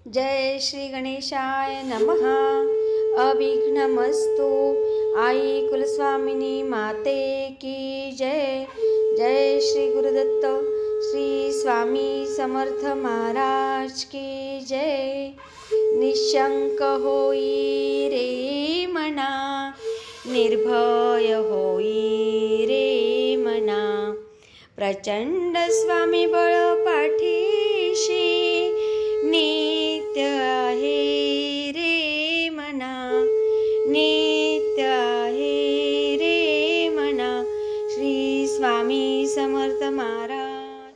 जय श्री गणेशाय नमः। अविघ्नमस्तु। आई कुलस्वामिनी माते की जय। जय श्री गुरुदत्त श्री स्वामी समर्थ महाराज की जय। निशंक होई रे मना, निर्भय होई रे मना, प्रचंड स्वामी बळ पाठीशी, नित्य आहे रे मना, नित्य आहे रे मना। श्री स्वामी समर्थ महाराज।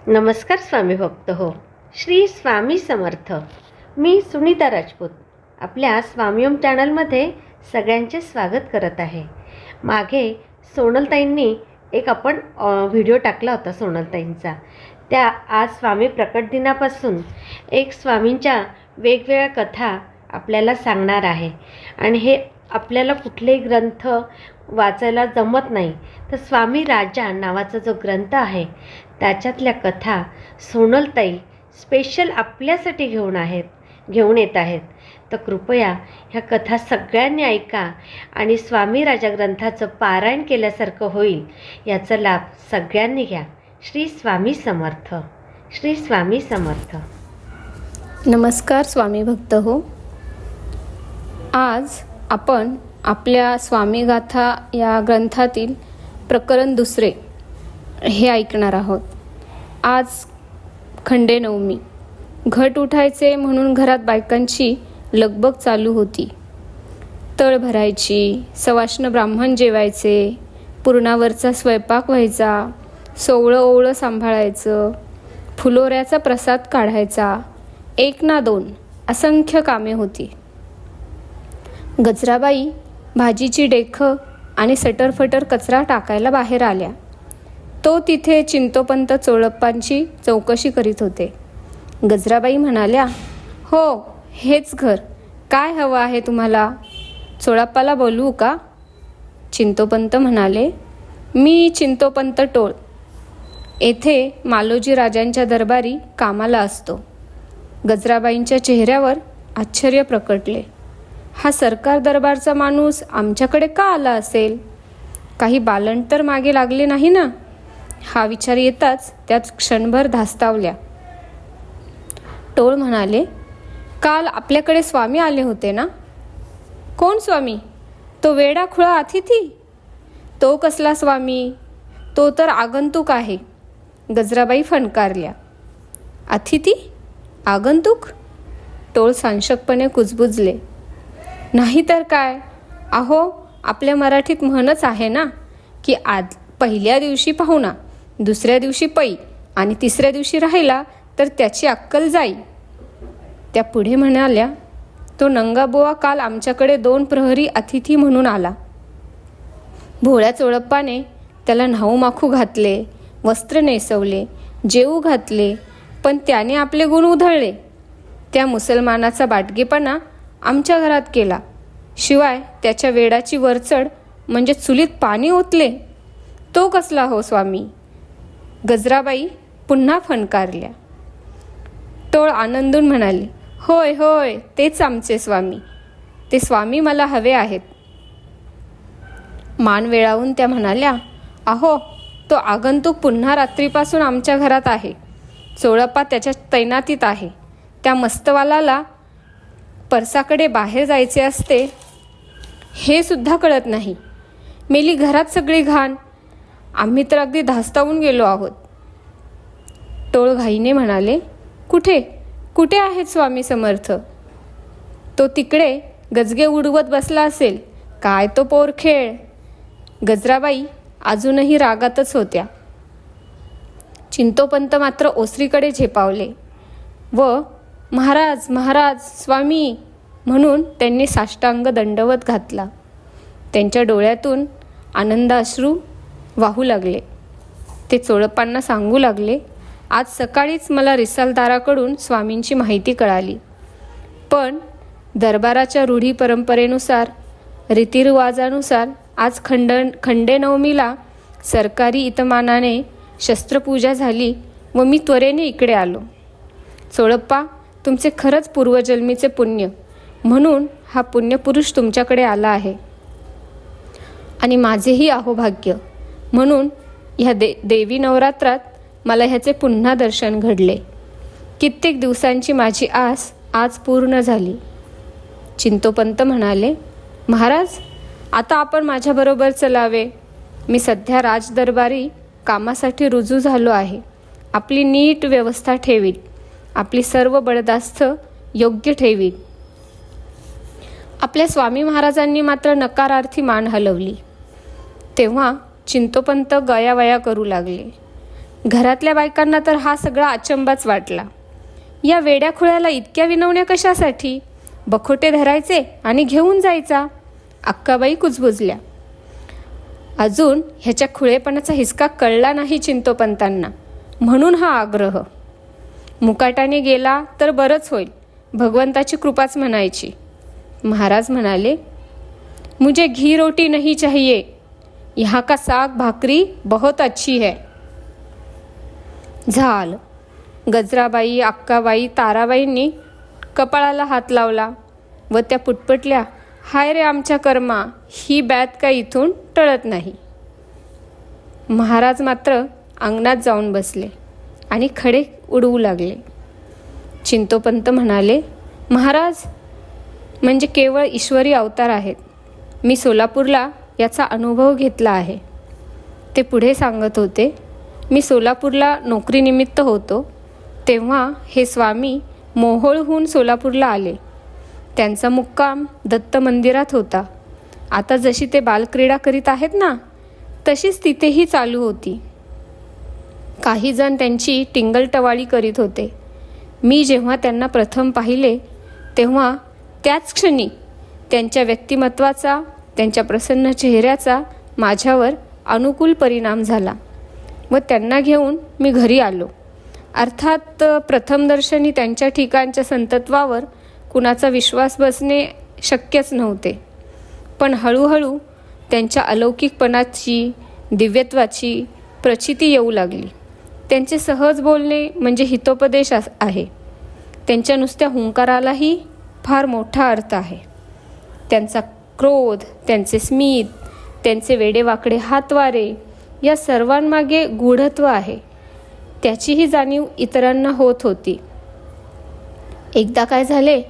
नमस्कार स्वामी भक्त हो, श्री स्वामी समर्थ। मी सुनीता राजपूत आपल्या स्वामीओम चॅनलमध्ये सगळ्यांचे स्वागत करत आहे। मागे सोनलताईंनी एक आपण व्हिडिओ टाकला होता सोनलताईंचा, त्या आज स्वामी प्रकट दिनापासून एक स्वामींच्या वेगवेगळ्या कथा आपल्याला सांगणार आहे। आणि हे आपल्याला कुठलेही ग्रंथ वाचायला जमत नाही, तर स्वामी राजा नावाचा जो ग्रंथ आहे त्याच्यातल्या कथा सोनलताई स्पेशल आपल्यासाठी घेऊन येत आहेत। तर कृपया ह्या कथा सगळ्यांनी ऐका आणि स्वामी राजा ग्रंथाचं पारायण केल्यासारखं होईल, याचा लाभ सगळ्यांनी घ्या। श्री स्वामी समर्थ, श्री स्वामी समर्थ। नमस्कार स्वामी भक्त हो, आज आपण आपल्या स्वामी गाथा या ग्रंथातील प्रकरण 2 हे ऐकणार आहोत। आज खंडेनवमी, घट उठायचे म्हणून घरात बायकांची लगबग चालू होती। तळ भरायची, सवाष्ण ब्राह्मण जेवायचे, पुरणावरचा स्वयंपाक व्हायचा, सोवळं ओवळं सांभाळायचं, फुलोऱ्याचा प्रसाद काढायचा, 1 ना 2 असंख्य कामे होती। गजराबाई भाजीची डेखं आणि सटरफटर कचरा टाकायला बाहेर आल्या। तो तिथे चिंतोपंत चोळप्पांची चौकशी करीत होते। गजराबाई म्हणाल्या, हो हेच घर, काय हवं आहे तुम्हाला? चोळप्पाला बोलवू का? चिंतोपंत म्हणाले, मी चिंतोपंत टोळ, येथे मालोजी राजांच्या दरबारी कामाला असतो। गजराबाईंच्या चेहऱ्यावर आश्चर्य प्रकटले। हा सरकार दरबारचा माणूस आमच्याकडे का आला असेल? काही बालंट तर मागे लागले नाही ना? हा विचार येताच त्यात क्षणभर धास्तावल्या। टोळ म्हणाले, काल आपल्याकडे स्वामी आले होते ना? कोण स्वामी? तो वेडा खुळा अतिथी? तो कसला स्वामी? तो तर आगंतुक आहे। गजराबाई फणकारल्या। अतिथी? आगंतुक? टोळ सांशकपणे कुजबुजले। नाही तर काय, अहो आपल्या मराठीत म्हणच आहे ना की पहिल्या दिवशी पाहुणा, दुसऱ्या दिवशी पै आणि तिसऱ्या दिवशी राहिला तर त्याची अक्कल जाई। त्या पुढे म्हणाल्या, तो नंगाबुवा काल आमच्याकडे 2 प्रहरी अतिथी म्हणून आला। भोळ्या चोळप्पाने त्याला न्हाऊ माखू घातले, वस्त्र नेसवले, जेवू घातले, पण त्याने आपले गुण उधळले। त्या मुसलमानाचा बाटगेपणा आमच्या घरात केला, शिवाय त्याच्या वेडाची वरचढ म्हणजे चुलीत पाणी ओतले। तो कसला हो स्वामी? गजराबाई पुन्हा फणकारल्या। टोळ आनंदून म्हणाले, होय होय, तेच आमचे स्वामी, ते स्वामी मला हवे आहेत। मान वेळावून त्या म्हणाल्या, अहो तो आगंतुक पुन्हा रात्रीपासून आमच्या घरात आहे। चोळप्पा त्याच्या तैनातीत आहे। त्या मस्तवालाला परसाकडे बाहेर जायचे असते हे सुद्धा कळत नाही। मेली घरात सगळी घाण, आम्ही तर अगदी धास्तावून गेलो आहोत। टोळ घाईने म्हणाले, कुठे कुठे आहेत स्वामी समर्थ? तो तिकडे गजगे उडवत बसला असेल, काय तो पोरखेळ। गजराबाई अजूनही रागातच होत्या। चिंतोपंत मात्र ओसरीकडे झेपावले व महाराज महाराज स्वामी म्हणून त्यांनी साष्टांग दंडवत घातला। त्यांच्या डोळ्यातून आनंदाश्रू वाहू लागले। ते चोळप्पांना सांगू लागले, आज सकाळीच मला रिसालदाराकडून स्वामींची माहिती कळाली, पण दरबाराच्या रूढी परंपरेनुसार, रीतिरिवाजानुसार आज खंडेनवमीला सरकारी इतमानाने शस्त्रपूजा झाली व मी त्वरेने इकडे आलो। चोळप्पा तुमचे खरंच पूर्वजन्मीचे पुण्य, म्हणून हा पुण्यपुरुष तुमच्याकडे आला आहे. आणि माझेही अहोभाग्य, म्हणून ह्या देवी नवरात्रात मला ह्याचे पुन्हा दर्शन घडले. कित्येक दिवसांची माझी आस आज पूर्ण झाली. चिंतोपंत म्हणाले, महाराज, आता आपण माझ्याबरोबर चलावे. मी सध्या राजदरबारी कामासाठी रुजू झालो आहे. आपली नीट व्यवस्था ठेवील, आपली सर्व बडदास्त योग्य ठेवील. आपल्या स्वामी महाराजांनी मात्र नकारार्थी मान हलवली. तेव्हा चिंतोपंत गयावया करू लागले. घरातल्या बायकांना तर हा सगळा अचंबाच वाटला. या वेड्याखुळ्याला इतक्या विनवण्या कशासाठी? बखोटे धरायचे आणि घेऊन जायचा. अक्काबाई कुजबुजल्या. अजून ह्याच्या खुळेपणाचा हिसका कळला नाही चिंतोपंतांना, म्हणून हा आग्रह. मुकाटाने गेला तर बरंच होईल, भगवंताची कृपाच म्हणायची. महाराज म्हणाले, मुझे घी रोटी नहीं चाहिए, यहाँ का साग भाकरी बहुत अच्छी है. झाल. गजराबाई, अक्काबाई, ताराबाईंनी कपाळाला हात लावला व त्या पुटपटल्या, हाय रे आमच्या कर्मा, ही बॅत काय इथून टळत नाही. महाराज मात्र अंगणात जाऊन बसले आणि खडे उडवू लागले. चिंतोपंत म्हणाले, महाराज म्हणजे केवळ ईश्वरी अवतार आहेत. मी सोलापूरला याचा अनुभव घेतला आहे. ते पुढे सांगत होते, मी सोलापूरला नोकरीनिमित्त होतो तेव्हा हे स्वामी मोहोळहून सोलापूरला आले. त्यांचा मुक्काम दत्त मंदिरात होता. आता जशी ते बालक्रीडा करीत आहेत ना, तशीच तिथेही चालू होती. काही जण त्यांची टिंगलटवाळी करीत होते. मी जेव्हा त्यांना प्रथम पाहिले तेव्हा त्याच क्षणी त्यांच्या व्यक्तिमत्वाचा, त्यांच्या प्रसन्न चेहऱ्याचा माझ्यावर अनुकूल परिणाम झाला व त्यांना घेऊन मी घरी आलो. अर्थात प्रथमदर्शनी त्यांच्या ठिकाणच्या संतत्वावर कुणाचा विश्वास बसणे शक्यच नव्हते. पण हळूहळू त्यांच्या अलौकिकपणाची, दिव्यत्वाची प्रचिती येऊ लागली. त्यांचे सहज बोलणे म्हणजे हितोपदेश आहे. त्यांच्या नुसत्या हुंकारालाही फार मोठा अर्थ आहे. त्यांचा क्रोध, त्यांचे स्मित, त्यांचे वेडेवाकडे हातवारे या सर्वांमागे गूढत्व आहे. त्याचीही जाणीव इतरांना होत होती. एकदा काय झाले,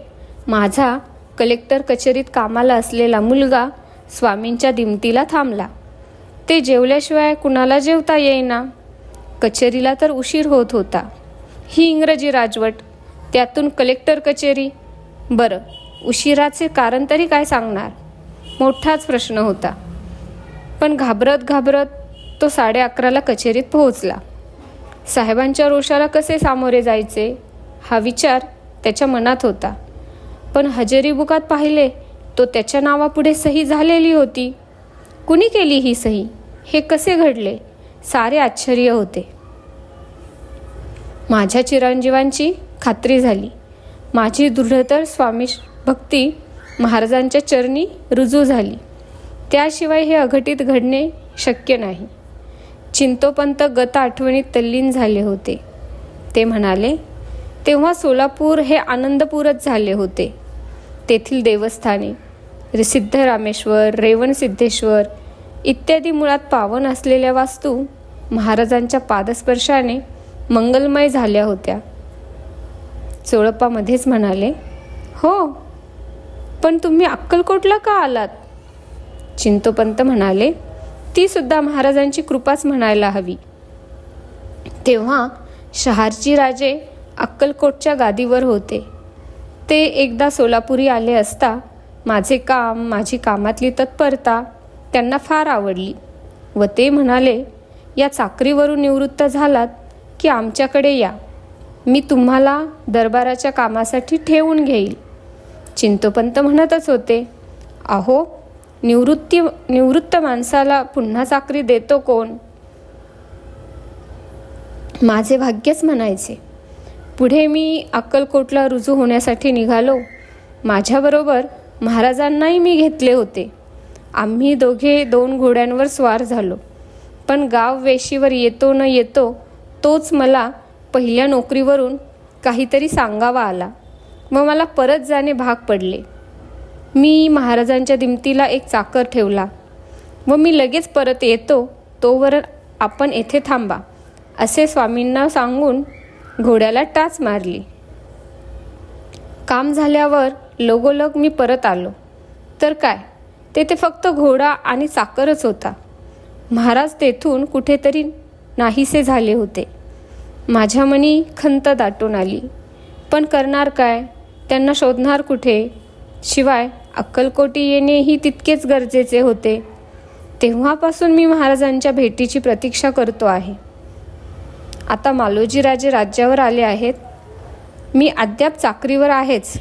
माझा कलेक्टर कचेरीत कामाला असलेला मुलगा स्वामींच्या दिमतीला थांबला. ते जेवल्याशिवाय कुणाला जेवता येईना. कचेरीला तर उशीर होत होता. ही इंग्रजी राजवट, त्यातून कलेक्टर कचेरी. बरं, उशिराचे कारण तरी काय सांगणार? मोठाच प्रश्न होता. पण घाबरत घाबरत तो 11:30ला कचेरीत पोहोचला. साहेबांच्या रोषाला कसे सामोरे जायचे हा विचार त्याच्या मनात होता. पण हजेरी बुकात पाहिले तो त्याच्या नावापुढे सही झालेली होती. कुणी केली ही सही? हे कसे घडले? सारे आश्चर्य होते. माझ्या चिरंजीवांची खात्री झाली. माझी दृढतर स्वामी भक्ती महाराजांच्या चरणी रुजू झाली. त्याशिवाय हे अघटित घडणे शक्य नाही. चिंतोपंत गत आठवणीत तल्लीन झाले होते. ते म्हणाले, तेव्हा सोलापूर हे आनंदपूरच झाले होते. तेथील देवस्थाने सिद्धरामेश्वर, रेवणसिद्धेश्वर इत्यादी मुळात पावन असलेल्या वास्तू महाराजांच्या पादस्पर्शाने मंगलमय झाल्या होत्या. चोळप्पा मध्येच म्हणाले, हो, पण तुम्ही अक्कलकोटला का आलात? चिंतोपंत म्हणाले, ती सुद्धा महाराजांची कृपाच म्हणायला हवी. तेव्हा शहारजी राजे अक्कलकोटच्या गादीवर होते. ते एकदा सोलापुरी आले असता माझे काम, माझी कामातली तत्परता त्यांना फार आवडली व ते म्हणाले, या चाकरीवरून निवृत्त झालात की आमच्याकडे या, मी तुम्हाला दरबाराच्या कामासाठी ठेवून घेईल. चिंतोपंत म्हणतच होते, अहो, निवृत्त माणसाला पुन्हा चाकरी देतो कोण? माझे भाग्यच म्हणायचे. पुढे मी अक्कलकोटला रुजू होण्यासाठी निघालो. माझ्याबरोबर महाराजांनाही मी घेतले होते. आम्ही दोघे 2 घोड्यांवर स्वार झालो. पण गाव वेशीवर येतो न येतो तोच मला पहिल्या नोकरीवरून काहीतरी सांगावा आला. व मला परत जाणे भाग पडले. मी महाराजांच्या दिमतीला एक चाकर ठेवला व मी लगेच परत येतो, तोवर आपण येथे थांबा असे स्वामींना सांगून घोड्याला टाच मारली. काम झाल्यावर लगोलग मी परत आलो तर काय, तेथे फक्त घोडा आणि चाकरच होता. महाराज तेथून कुठेतरी नाहीसे झाले होते. माझ्या मनी खंत दाटून आली, पण करणार काय, त्यांना शोधणार कुठे? शिवाय अक्कलकोटी येणेही तितकेच गरजेचे होते. तेव्हापासून मी महाराजांच्या भेटीची प्रतीक्षा करतो आहे. आता मालोजीराजे राज्यावर आले आहेत. मी अद्याप चाकरीवर आहेच,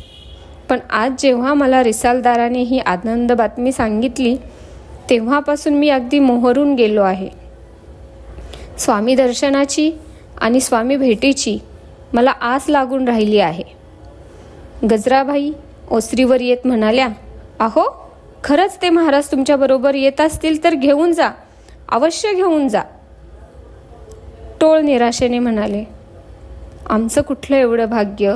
पण आज जेव्हा मला रिसालदाराने ही आनंद बातमी सांगितली तेव्हापासून मी अगदी मोहरून गेलो आहे. स्वामी दर्शनाची आणि स्वामी भेटीची मला आस लागून राहिली आहे. गजराबाई ओसरीवर येत म्हणाल्या, अहो, खरंच ते महाराज तुमच्याबरोबर येत असतील तर घेऊन जा, अवश्य घेऊन जा. टोळ निराशेने म्हणाले, आमचं कुठलं एवढं भाग्य.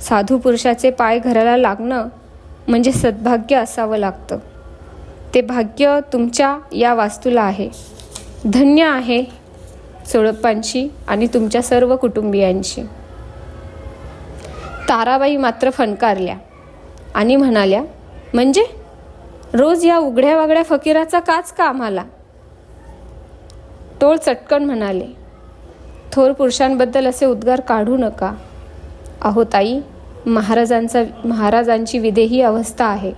साधू पुरुषाचे पाय घराला लागणं म्हणजे सद्भाग्य असावं लागतं. ते भाग्य तुमच्या या वास्तूला आहे. धन्य आहे चोळप्पांची आणि तुमच्या सर्व कुटुंबियांची. ताराबाई मात्र फणकारल्या आणि म्हणाल्या, म्हणजे रोज या उघड्या वागड्या फकीराचा काच का आम्हाला? टोळ चटकन म्हणाले, थोर पुरुषांबद्दल असे उद्गार काढू नका. अहो ताई, महाराजांची विदेही अवस्था आहे.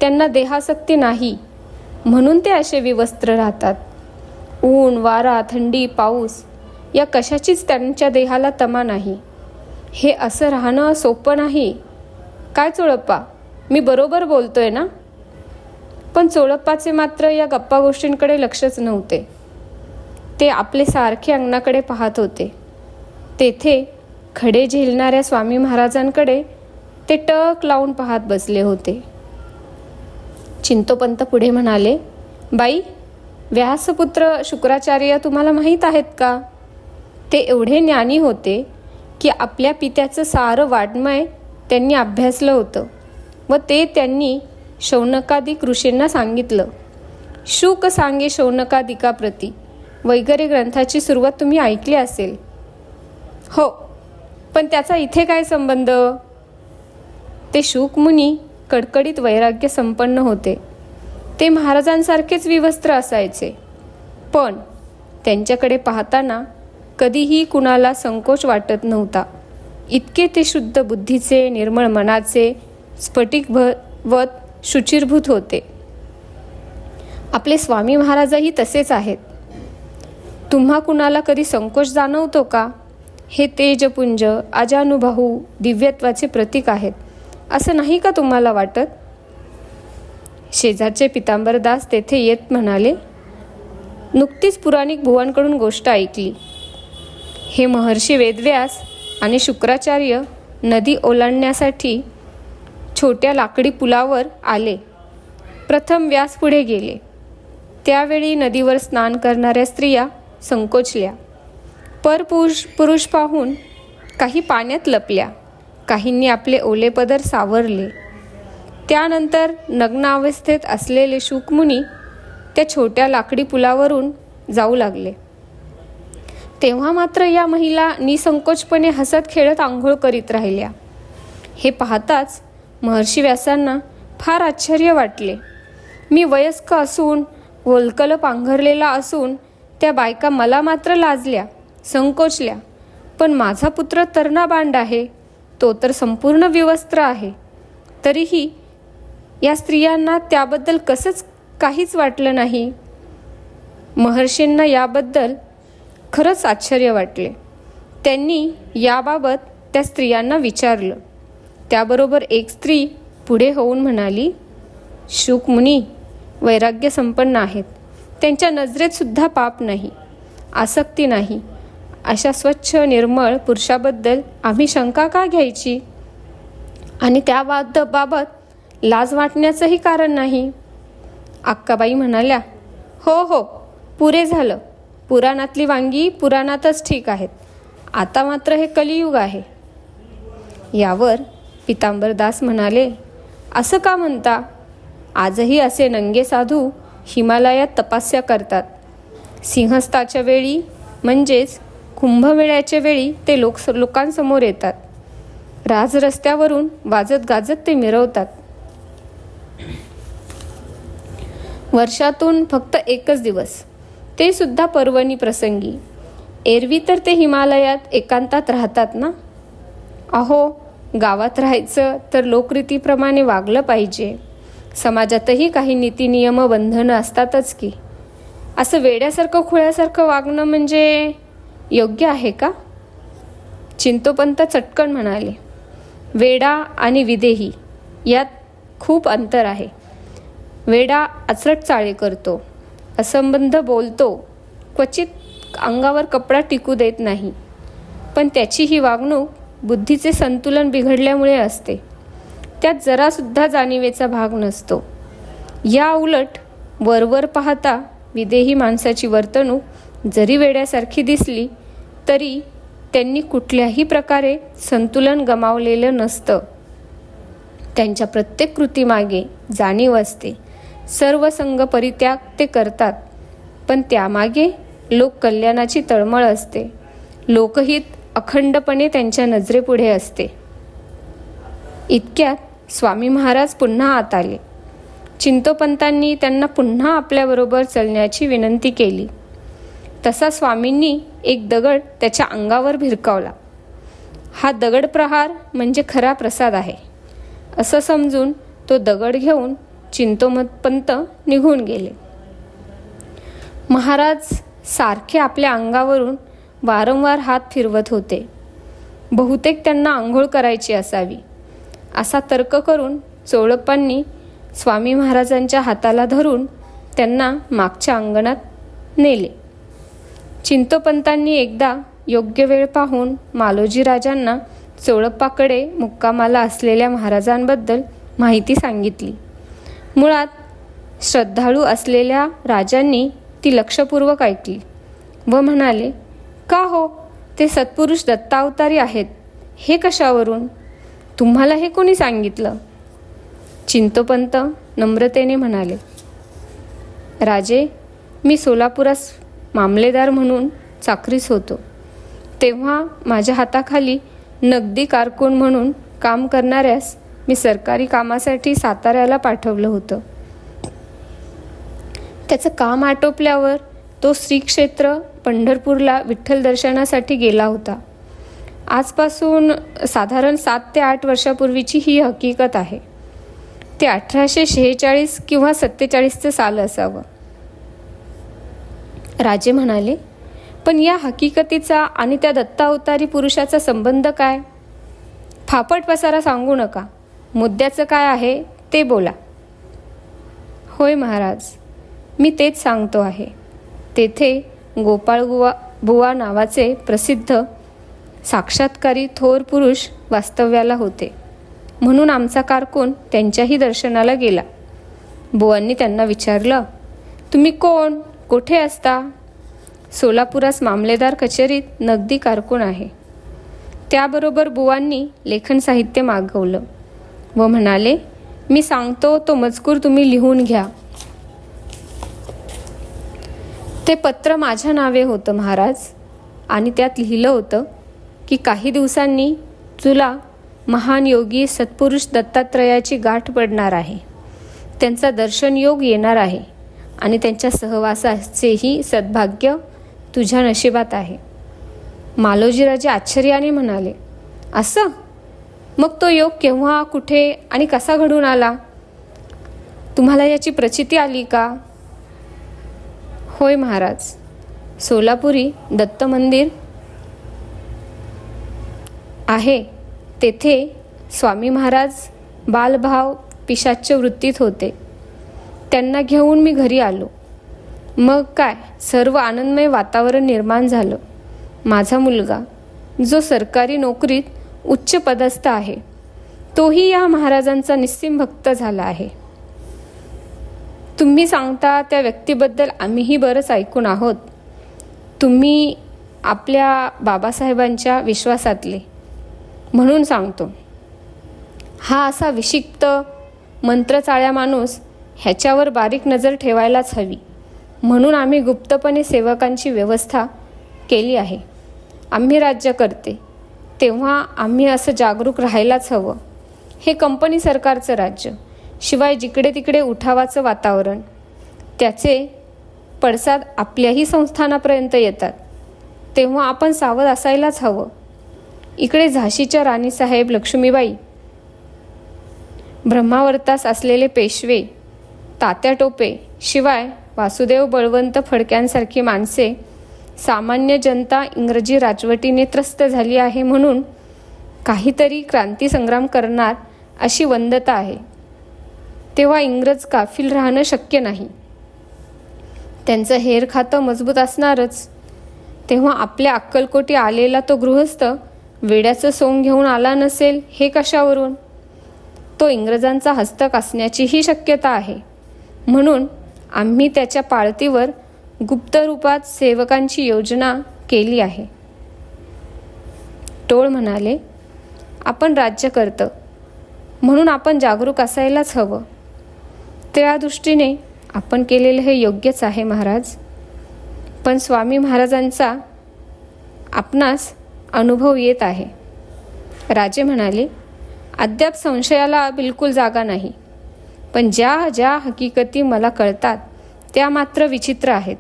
त्यांना देहासक्ती नाही म्हणून ते असे विवस्त्र राहतात. ऊन, वारा, थंडी, पाऊस या कशाचीच त्यांच्या देहाला तमा नाही. हे असं राहणं सोपं नाही. काय चोळप्पा, मी बरोबर बोलतोय ना? पण चोळप्पाचे मात्र या गप्पा गोष्टींकडे लक्षच नव्हते. ते आपले सारखे अंगणाकडे पाहत होते. तेथे खडे झेलणाऱ्या स्वामी महाराजांकडे ते टक लावून पाहत बसले होते. चिंतोपंत पुढे म्हणाले, बाई, व्यासपुत्र शुक्राचार्य तुम्हाला माहीत आहेत का? ते एवढे ज्ञानी होते की आपल्या पित्याचं सारं वाङ्मय त्यांनी अभ्यासलं होतं व ते त्यांनी शौनकादिक ऋषींना सांगितलं. शुक सांगे शौनकादिकाप्रती वगैरे ग्रंथाची सुरुवात तुम्ही ऐकली असेल. हो, पण त्याचा इथे काय संबंध? ते शुक मुनी कडकडीत वैराग्य संपन्न होते. ते महाराजांसारखेच विवस्त्र असायचे, पण त्यांच्याकडे पाहताना कधीही कुणाला संकोच वाटत नव्हता. इतके ते शुद्ध बुद्धीचे, निर्मळ मनाचे, स्फटिकवत शुचिरभूत होते. आपले स्वामी महाराजही तसेच आहेत. तुम्हा कुणाला कधी संकोच जाणवतो का? हे तेजपुंज, अजानुबाहू, दिव्यत्वाचे प्रतीक आहेत असं नाही का तुम्हाला वाटत? शेजारचे पितांबरदास तेथे येत म्हणाले, नुकतीच पुराणिक बुवांकडून गोष्ट ऐकली. हे महर्षी वेदव्यास आणि शुक्राचार्य नदी ओलांडण्यासाठी छोट्या लाकडी पुलावर आले. प्रथम व्यास पुढे गेले. त्यावेळी नदीवर स्नान करणाऱ्या स्त्रिया संकोचल्या. पुरुष पाहून काही पाण्यात लपल्या, काहींनी आपले ओले पदर सावरले. त्यानंतर नग्नावस्थेत असलेले शुकमुनी त्या छोट्या लाकडी पुलावरून जाऊ लागले. तेव्हा मात्र या महिला निसंकोचपणे हसत खेळत आंघोळ करीत राहिल्या. हे पाहताच महर्षी व्यासांना फार आश्चर्य वाटले. मी वयस्क असून, वल्कल पांघरलेला असून त्या बायका मला मात्र लाजल्या, संकोचल्या. पण माझा पुत्र तरणाबांड आहे, तो तर संपूर्ण विवस्त्र आहे. तरीही या स्त्रियांना त्याबद्दल कसंच काहीच वाटलं नाही. महर्षींना याबद्दल खरंच आश्चर्य वाटले. त्यांनी याबाबत त्या स्त्रियांना विचारलं. त्याबरोबर एक स्त्री पुढे होऊन म्हणाली, शुक मुनी वैराग्य संपन्न आहेत. त्यांच्या नजरेत सुद्धा पाप नाही, आसक्ती नाही. अशा स्वच्छ निर्मळ पुरुषाबद्दल आम्ही शंका का घ्यायची? आणि त्याबाबत लाज वाटण्याचंही कारण नाही. अक्काबाई म्हणाल्या, हो हो, पुरे झालं. पुराणातली वांगी पुराणातच ठीक आहेत. आता मात्र हे कलियुग आहे. यावर पितांबरदास म्हणाले, असं का म्हणता? आजही असे नंगे साधू हिमालयात तपस्या करतात. सिंहस्थाच्या वेळी म्हणजेच कुंभमेळ्याच्या वेळी ते लोकांसमोर येतात. राजरस्त्यावरून वाजत गाजत ते मिरवतात. वर्षातून फक्त एकच दिवस, ते सुद्धा पर्वणी प्रसंगी. एरवी तर ते हिमालयात एकांतात राहतात ना. अहो, गावात राहायचं तर लोकरीतीप्रमाणे वागलं पाहिजे. समाजातही काही नीतिनियम बंधनं असतातच की. असं वेड्यासारखं खुळ्यासारखं वागणं म्हणजे योग्य आहे का? चिंतोपंत चटकन म्हणाले, वेडा आणि विदेही यात खूप अंतर आहे. वेडा अचरट चाळे करतो, असंबद्ध बोलतो, क्वचित अंगावर कपडा टिकू देत नाही. पण त्याची ही वागणूक बुद्धीचे संतुलन बिघडल्यामुळे असते. त्यात जरासुद्धा जाणीवेचा भाग नसतो. या उलट वरवर पाहता विदेही माणसाची वर्तणूक जरी वेड्यासारखी दिसली तरी त्यांनी कुठल्याही प्रकारे संतुलन गमावलेलं नसतं. त्यांच्या प्रत्येक कृतीमागे जाणीव असते. सर्व संग परित्याग ते करतात, पण त्यामागे लोककल्याणाची तळमळ असते. लोकहित अखंडपणे त्यांच्या नजरेपुढे असते. इतक्यात स्वामी महाराज पुन्हा आत आले. चिंतोपंतांनी त्यांना पुन्हा आपल्याबरोबर चलण्याची विनंती केली. तसा स्वामींनी एक दगड त्याच्या अंगावर भिरकावला. हा दगड प्रहार म्हणजे खरा प्रसाद आहे असं समजून तो दगड घेऊन चिंतोपंत निघून गेले. महाराज सारखे आपल्या अंगावरून वारंवार हात फिरवत होते. बहुतेक त्यांना आंघोळ करायची असावी असा तर्क करून चोळप्पांनी स्वामी महाराजांच्या हाताला धरून त्यांना मागच्या अंगणात नेले. चिंतोपंतांनी एकदा योग्य वेळ पाहून मालोजी राजांना चोळप्पाकडे मुक्कामाला असलेल्या महाराजांबद्दल माहिती सांगितली. मुळात श्रद्धाळू असलेल्या राजांनी ती लक्षपूर्वक ऐकली व म्हणाले, का हो, ते सत्पुरुष दत्तावतारी आहेत. हे कशावरून? तुम्हाला हे कोणी सांगितलं? चिंतोपंत नम्रतेने म्हणाले, राजे, मी सोलापुरास मामलेदार म्हणून चाकरीस होतो. तेव्हा माझ्या हाताखाली नगदी कारकून म्हणून काम करणाऱ्यास मी सरकारी कामासाठी साताऱ्याला पाठवलं होतं. त्याचं काम आटोपल्यावर तो श्रीक्षेत्र पंढरपूरला विठ्ठल दर्शनासाठी गेला होता. आजपासून साधारण 7 ते 8 वर्षापूर्वीची ही हकीकत आहे. ते 1846 किंवा 47चं साल असावं. राजे म्हणाले, पण या हकीकतीचा आणि त्या दत्तावतारी पुरुषाचा संबंध काय? फापट पसारा सांगू नका. मुद्द्याचं काय आहे ते बोला. होय महाराज, मी तेच सांगतो आहे. तेथे गोपाळ बुवा नावाचे प्रसिद्ध साक्षात्कारी थोर पुरुष वास्तव्याला होते. म्हणून आमचा कारकून त्यांच्याही दर्शनाला गेला. बुवांनी त्यांना विचारलं, तुम्ही कोण, कोठे असता? सोलापुरास मामलेदार कचेरीत नगदी कारकून आहे. त्याबरोबर बुवांनी लेखन साहित्य मागवलं व म्हणाले, मी सांगतो तो मजकूर तुम्ही लिहून घ्या. ते पत्र माझ्या नावे होतं महाराज, आणि त्यात लिहिलं होतं की काही दिवसांनी तुला महान योगी सत्पुरुष दत्तात्रयाची गाठ पडणार आहे. त्यांचा दर्शन योग येणार आहे आणि त्यांच्या सहवासाचेही सद्भाग्य तुझ्या नशिबात आहे. मालोजीराजे आश्चर्याने म्हणाले, असं? मग तो योग केव्हा, कुठे आणि कसा घडून आला? तुम्हाला याची प्रचिती आली का? होय महाराज, सोलापुरी दत्त मंदिर आहे, तेथे स्वामी महाराज बालभाव पिशाच्य वृत्तीत होते. त्यांना घेऊन मी घरी आलो. मग काय, सर्व आनंदमय वातावरण निर्माण झालं. माझा मुलगा, जो सरकारी नोकरीत उच्च पदस्थ आहे, तोही या महाराजांचा निस्सीम भक्त झाला आहे. तुम्ही सांगता त्या व्यक्तीबद्दल आम्हीही बरंच ऐकून आहोत. तुम्ही आपल्या बाबासाहेबांच्या विश्वासातले म्हणून सांगतो. हा असा विक्षिप्त मंत्रचाळ्या माणूस, ह्याच्यावर बारीक नजर ठेवायलाच हवी. म्हणून आम्ही गुप्तपणे सेवकांची व्यवस्था केली आहे. आम्ही राज्य करते तेव्हा आम्ही असं जागरूक राहायलाच हवं. हे कंपनी सरकारचं राज्य, शिवाय जिकडे तिकडे उठावाचं वातावरण, त्याचे पडसाद आपल्याही संस्थानापर्यंत येतात. तेव्हा आपण सावध असायलाच हवं. इकडे झाशीच्या राणीसाहेब लक्ष्मीबाई, ब्रह्मावर्तास असलेले पेशवे, तात्या टोपे, शिवाय वासुदेव बळवंत फडक्यांसारखी माणसे, सामान्य जनता इंग्रजी राजवटीने त्रस्त झाली आहे म्हणून काहीतरी क्रांतिसंग्राम करणार अशी वंदता आहे. तेव्हा इंग्रज गाफील राहणं शक्य नाही. त्यांचं हेर खातं मजबूत असणारच. तेव्हा आपल्या अक्कलकोटी आलेला तो गृहस्थ वेड्याचं सोंग घेऊन आला नसेल हे कशावरून? तो इंग्रजांचा हस्तक असण्याचीही शक्यता आहे. म्हणून आम्ही त्याच्या पाळतीवर गुप्त रूपात सेवकांची योजना केली आहे. टोळ म्हणाले, आपण राज्य करतं म्हणून आपण जागरूक असायलाच हवं. त्या दृष्टीने आपण केलेलं हे योग्यच आहे महाराज. पण स्वामी महाराजांचा आपणास अनुभव येत आहे. राजे म्हणाले, अद्याप संशयाला बिलकुल जागा नाही. पण ज्या ज्या हकीकती मला कळतात त्या मात्र विचित्र आहेत,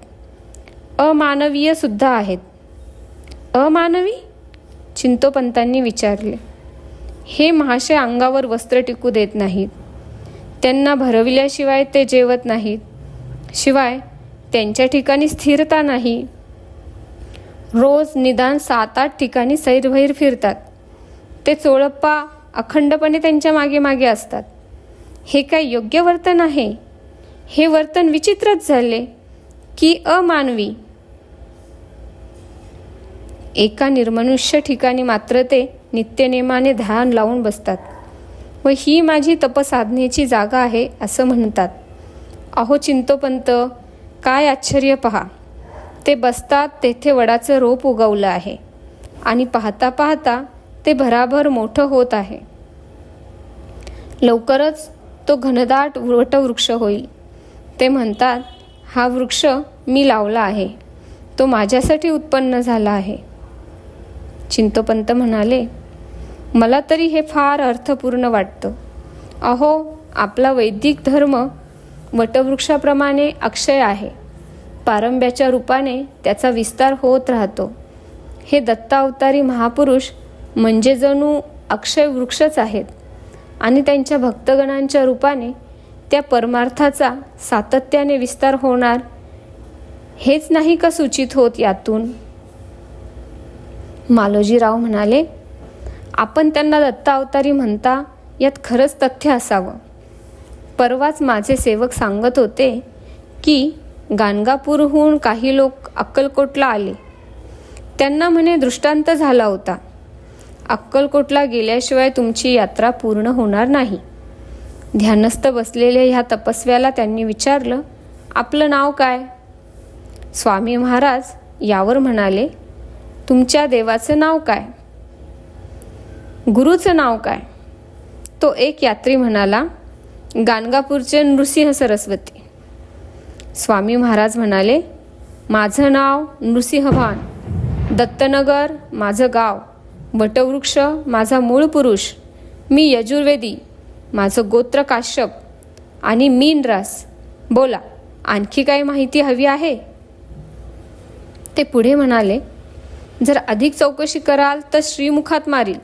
अमानवीय सुद्धा आहेत. अमानवी? चिंतोपंतांनी विचारले. हे महाशय अंगावर वस्त्र टिकू देत नाहीत. त्यांना भरविल्याशिवाय ते जेवत नाहीत. शिवाय त्यांच्या ठिकाणी स्थिरता नाही. रोज निदान 7-8 ठिकाणी सैरभैर फिरतात. ते चोळप्पा अखंडपणे त्यांच्या मागे मागे असतात. हे काय योग्य वर्तन आहे? हे वर्तन विचित्रच झाले की अमानवी. एका निर्मनुष्य ठिकाणी मात्र ते नित्यनेमाने ध्यान लावून बसतात व ही माझी तपसाधनेची जागा आहे असं म्हणतात. अहो चिंतोपंत, काय आश्चर्य पहा. ते बसतात तेथे वडाचं रोप उगवलं आहे आणि पाहता पाहता ते भराभर मोठं होत आहे. लवकरच तो घनदाट वटवृक्ष होईल. ते म्हणतात, हा वृक्ष मी लावला आहे, तो माझ्यासाठी उत्पन्न झाला आहे. चिंतोपंत म्हणाले, मला तरी हे फार अर्थपूर्ण वाटतं. अहो, आपला वैदिक धर्म वटवृक्षाप्रमाणे अक्षय आहे. पारंब्याच्या रूपाने त्याचा विस्तार होत राहतो. हे दत्तावतारी महापुरुष म्हणजे जणू अक्षय वृक्षच आहेत आणि त्यांच्या भक्तगणांच्या रूपाने त्या परमार्थाचा सातत्याने विस्तार होणार हेच नाही का सूचित होत यातून? मालोजीराव म्हणाले, आपण त्यांना दत्तावतारी म्हणता यात खरंच तथ्य असावं. परवाच माझे सेवक सांगत होते की गाणगापूरहून काही लोक अक्कलकोटला आले. त्यांना म्हणे दृष्टांत झाला होता, अक्कलकोटला गेल्याशिवाय तुमची यात्रा पूर्ण होणार नाही. ध्यानस्थ बसलेल्या ह्या तपस्व्याला त्यांनी विचारलं, आपलं नाव काय? स्वामी महाराज यावर म्हणाले, तुमच्या देवाचं नाव काय? गुरुचं नाव काय? तो एक यात्री म्हणाला, गाणगापूरचे नृसिंह सरस्वती. स्वामी महाराज म्हणाले, माझं नाव नृसिंहभान, दत्तनगर माझं गाव, वटवृक्ष माझा मूळ पुरुष, मी यजुर्वेदी, माझं गोत्र काश्यप आणि मीनरास. बोला, आणखी काही माहिती हवी आहे? ते पुढे म्हणाले, जर अधिक चौकशी कराल तर श्रीमुखात मारील.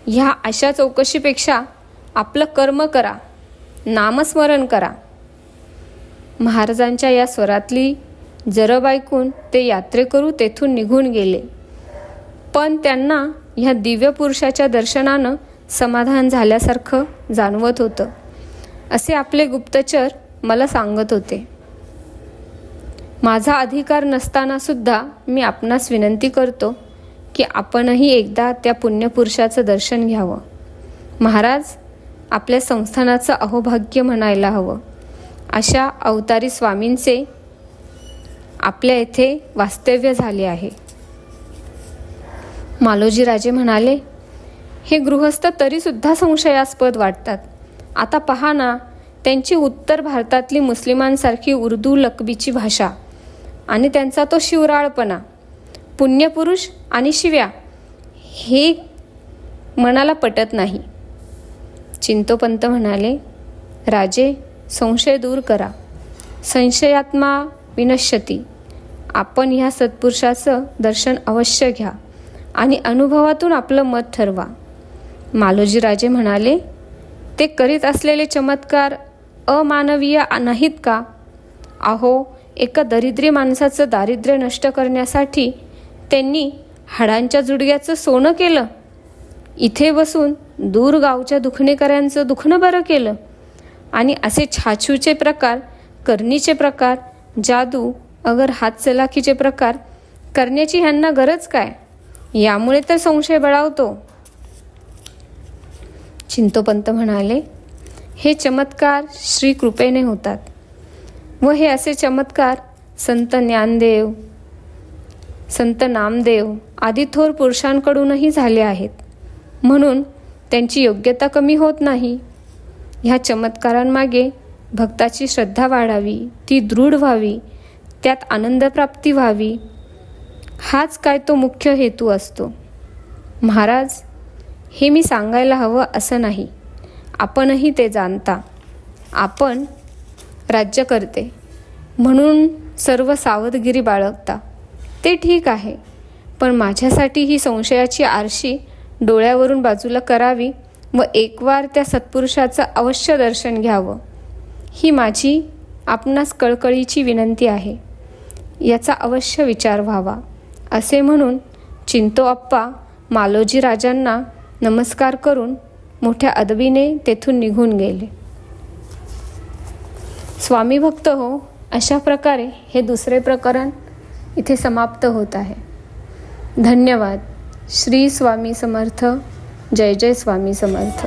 ह्या अशा चौकशीपेक्षा आपलं कर्म करा, नामस्मरण करा. महाराजांच्या या स्वरातली जरब ऐकून ते यात्रेकरू तेथून निघून गेले. पण त्यांना ह्या दिव्य पुरुषाच्या दर्शनानं समाधान झाल्यासारखं जाणवत होतं, असे आपले गुप्तचर मला सांगत होते. माझा अधिकार नसताना सुद्धा मी आपणास विनंती करतो की आपणही एकदा त्या पुण्यपुरुषाचं दर्शन घ्यावं. महाराज, आपल्या संस्थानाचं अहोभाग्य म्हणायला हवं. अशा अवतारी स्वामींचे आपल्या येथे वास्तव्य झाले आहे. मालोजीराजे म्हणाले, हे गृहस्थ तरीसुद्धा संशयास्पद वाटतात. आता पहा ना, त्यांची उत्तर भारतातली मुस्लिमांसारखी उर्दू लकबीची भाषा आणि त्यांचा तो शिवराळपणा, पुण्यपुरुष आणि शिव्या, हे मनाला पटत नाही. चिंतोपंत म्हणाले, राजे, संशय दूर करा. संशयात्मा विनश्यती. आपण ह्या सत्पुरुषाचं दर्शन अवश्य घ्या आणि अनुभवातून आपलं मत ठरवा. मालोजी राजे म्हणाले, ते करीत असलेले चमत्कार अमानवीय नाहीत का? अहो, एका दरिद्री माणसाचं दारिद्र्य नष्ट करण्यासाठी त्यांनी हाडांच्या जुडग्याचं सोनं केलं. इथे बसून दूर गावच्या दुखणेकऱ्यांचं दुखणं बरं केलं. आणि असे छाछूचे प्रकार, करणीचे प्रकार, जादू, अगर हातचलाखीचे प्रकार करण्याची ह्यांना गरज काय? यामुळे तर संशय बळावतो. चिंतोपंत म्हणाले, हे चमत्कार श्री कृपेने होतात व हे असे चमत्कार संत ज्ञानदेव, संत नामदेव आदी थोर पुरुषांकडूनही झाले आहेत. म्हणून त्यांची योग्यता कमी होत नाही. ह्या चमत्कारांमागे भक्ताची श्रद्धा वाढावी, ती दृढ व्हावी, त्यात आनंदप्राप्ती व्हावी, हाच काय तो मुख्य हेतू असतो. महाराज, हे मी सांगायला हवं असं नाही, आपणही ते जाणता. आपण राज्यकर्ते म्हणून सर्व सावधगिरी बाळगता, ते ठीक आहे. पण माझ्यासाठी ही संशयाची आरशी डोळ्यावरून बाजूला करावी व एकवार त्या सत्पुरुषाचं अवश्य दर्शन घ्यावं, ही माझी आपणास कळकळीची विनंती आहे. याचा अवश्य विचार व्हावा. असे म्हणून चिंतोअप्पा मालोजी राजांना नमस्कार करून मोठ्या अदबीने तेथून निघून गेले. स्वामी भक्त हो, अशा प्रकारे हे दुसरे प्रकरण इथे समाप्त होत आहे. धन्यवाद. श्री स्वामी समर्थ. जय जय स्वामी समर्थ.